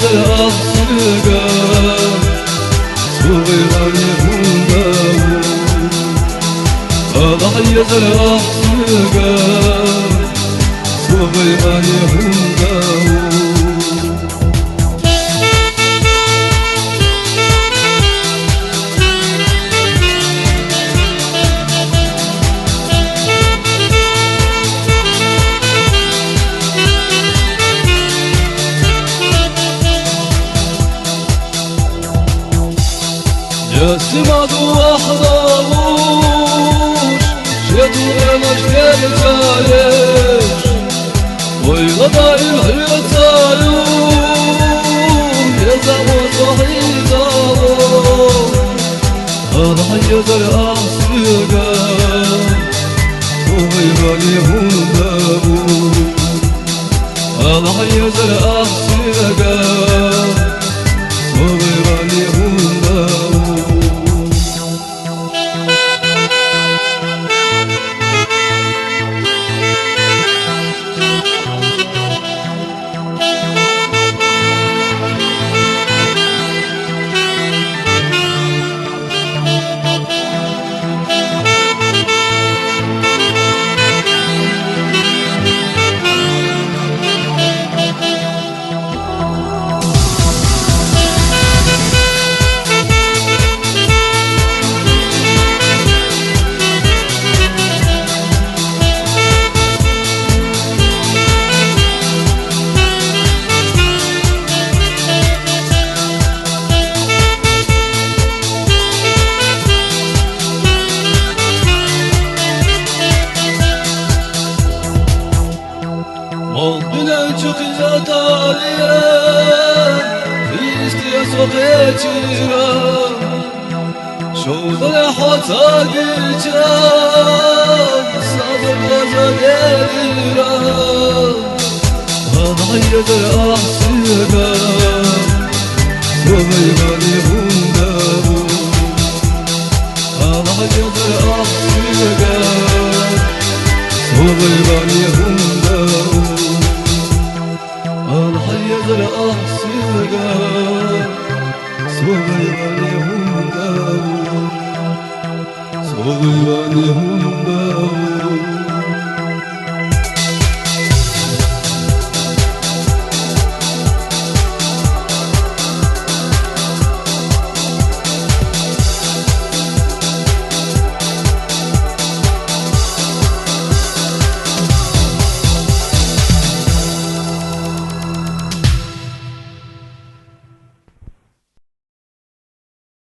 يزل أخسرك صغير عليهم داو الله يزل أخسرك صغير عليهم داو يا سماد وأحضروش شدوا أنا شكال جايش ويغضى الحياة تايون يا زمو صحي زارو هذا حيزر أحسرقا وغيراني هم دابو هذا حيزر أحسرقا وغيراني هم دابو Bile çıkınca taliye İstiyor sokacıra Şovda hata gireceğim Sabır gaza gelira Ana yedir ahsıga Sobeygani bunda bu Ana yedir ahsıga Sobeygani bunda bu الحيدر أحسرقا صغيراني هم داو صغيراني هم داو